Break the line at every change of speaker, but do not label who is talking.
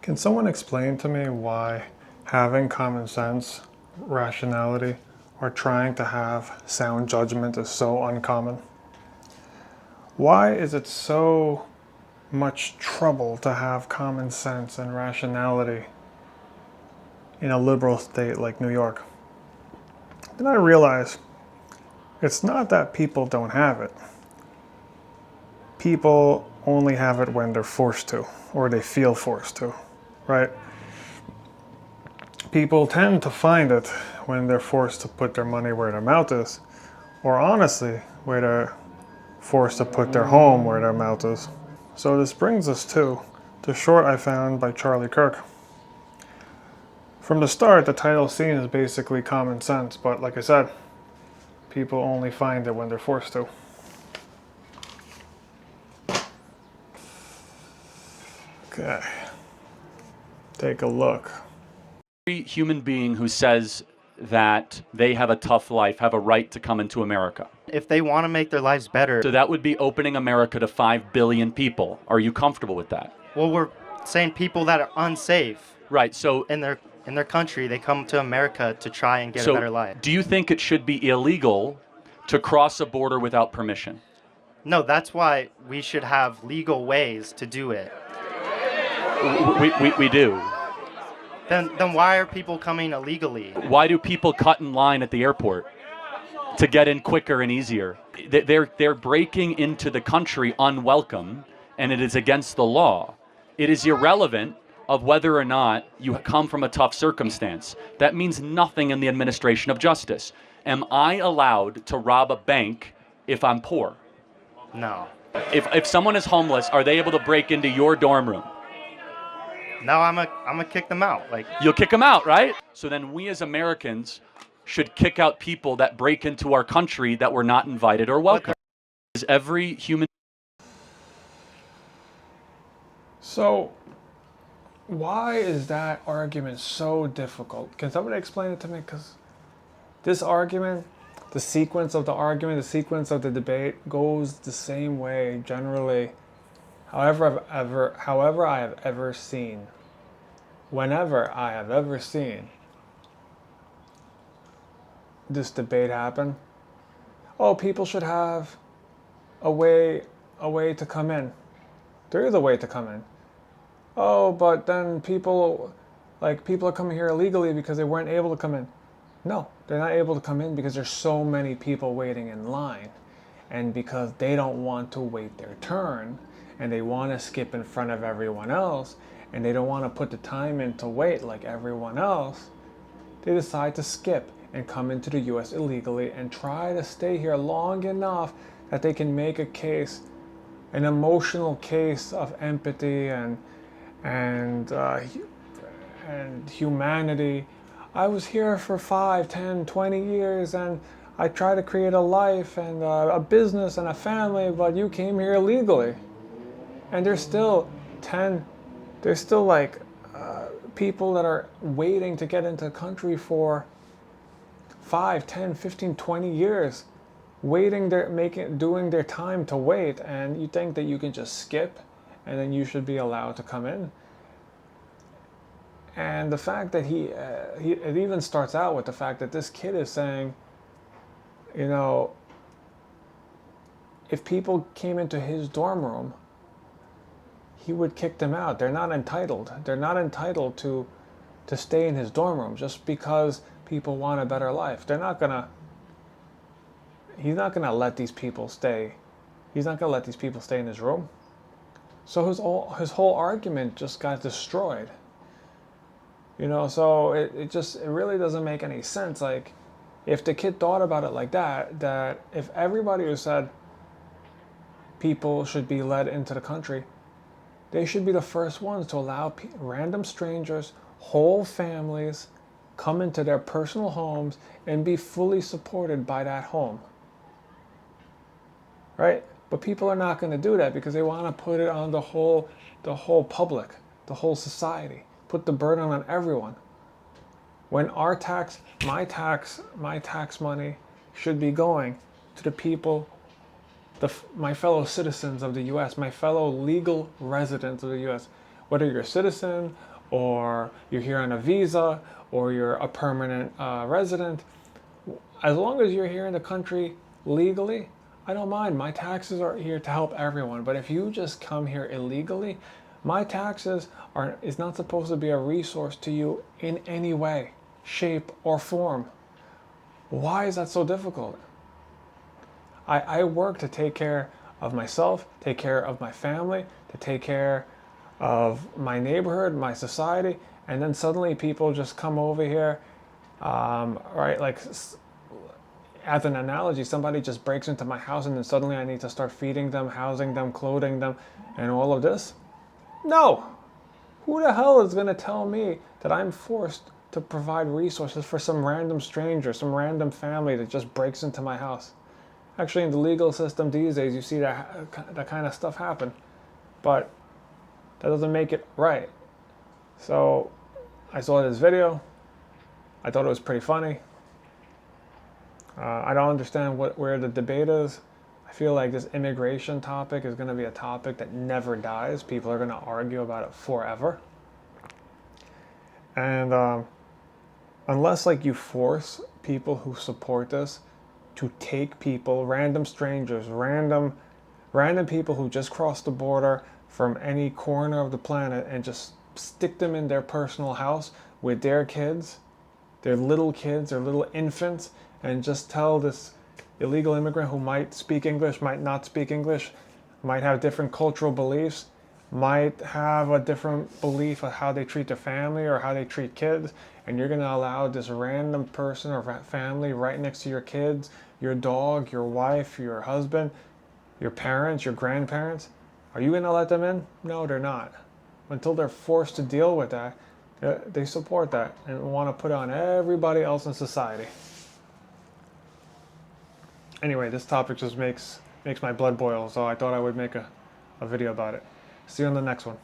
Can someone explain to me why having common sense, rationality, or trying to have sound judgment is so uncommon? Why is it so much trouble to have common sense and rationality in a liberal state like New York? Then I realize it's not that people don't have it. People only have it when they're forced to, or they feel forced to, right? People tend to find it when they're forced to put their money where their mouth is, or honestly, where they're forced to put their home where their mouth is. So this brings us to the short I found by Charlie Kirk. From the start, the title scene is basically common sense, but like I said, people only find it when they're forced to. Okay, take a look.
Every human being who says that they have a tough life have a right to come into America.
If they want to make their lives better.
So that would be opening America to 5 billion people. Are you comfortable with that?
Well, we're saying people that are unsafe.
Right, so
in their country, they come to America to try and get a better life.
Do you think it should be illegal to cross a border without permission?
No, that's why we should have legal ways to do it.
We do.
Then why are people coming illegally?
Why do people cut in line at the airport to get in quicker and easier? They're breaking into the country unwelcome, and it is against the law. It is irrelevant of whether or not you come from a tough circumstance. That means nothing in the administration of justice. Am I allowed to rob a bank if I'm poor?
No.
If someone is homeless, are they able to break into your dorm room?
No, I'm gonna kick them out.
You'll kick them out, right? So then we as Americans should kick out people that break into our country that were not invited or welcome. Is every human.
So, why is that argument so difficult? Can somebody explain it to me? Because this argument, the sequence of the argument, the sequence of the debate goes the same way generally. However I have ever seen, whenever I have ever seen this debate happen, oh, people should have a way to come in. There is a way to come in. Oh, but then people are coming here illegally because they weren't able to come in. No, they're not able to come in because there's so many people waiting in line, and because they don't want to wait their turn, and they want to skip in front of everyone else, and they don't want to put the time in to wait like everyone else, they decide to skip and come into the US illegally and try to stay here long enough that they can make a case, an emotional case of empathy and humanity. I was here for 5, 10, 20 years and I tried to create a life and a business and a family, but you came here illegally. And there's still people that are waiting to get into the country for 5, 10, 15, 20 years, doing their time to wait, and you think that you can just skip and then you should be allowed to come in. And the fact that it even starts out with the fact that this kid is saying, you know, if people came into his dorm room, he would kick them out. They're not entitled. They're not entitled to stay in his dorm room just because people want a better life. He's not gonna let these people stay. He's not gonna let these people stay in his room. So his whole argument just got destroyed. You know, so it really doesn't make any sense. Like, if the kid thought about it like that if everybody who said people should be led into the country, they should be the first ones to allow random strangers, whole families, come into their personal homes and be fully supported by that home. Right? But people are not going to do that because they want to put it on the whole public, the whole society, put the burden on everyone. When my tax money should be going to the people, my fellow citizens of the U.S., my fellow legal residents of the U.S., whether you're a citizen or you're here on a visa, or you're a permanent resident. As long as you're here in the country legally, I don't mind. My taxes are here to help everyone. But if you just come here illegally, my taxes is not supposed to be a resource to you in any way, shape, or form. Why is that so difficult? I work to take care of myself, take care of my family, to take care of my neighborhood, my society, and then suddenly people just come over here, right? Like, as an analogy, somebody just breaks into my house and then suddenly I need to start feeding them, housing them, clothing them, and all of this? No! Who the hell is going to tell me that I'm forced to provide resources for some random stranger, some random family that just breaks into my house? Actually, in the legal system these days, you see that kind of stuff happen. But that doesn't make it right. So I saw this video. I thought it was pretty funny. I don't understand where the debate is. I feel like this immigration topic is going to be a topic that never dies. People are going to argue about it forever. And unless like you force people who support this to take people, random strangers, random people who just crossed the border from any corner of the planet, and just stick them in their personal house with their kids, their little infants, and just tell this illegal immigrant who might speak English, might not speak English, might have different cultural beliefs, might have a different belief of how they treat their family or how they treat kids, and you're going to allow this random person or family right next to your kids, your dog, your wife, your husband, your parents, your grandparents, are you going to let them in? No, they're not. Until they're forced to deal with that, they support that and want to put it on everybody else in society. Anyway, this topic just makes my blood boil, so I thought I would make a video about it. See you on the next one.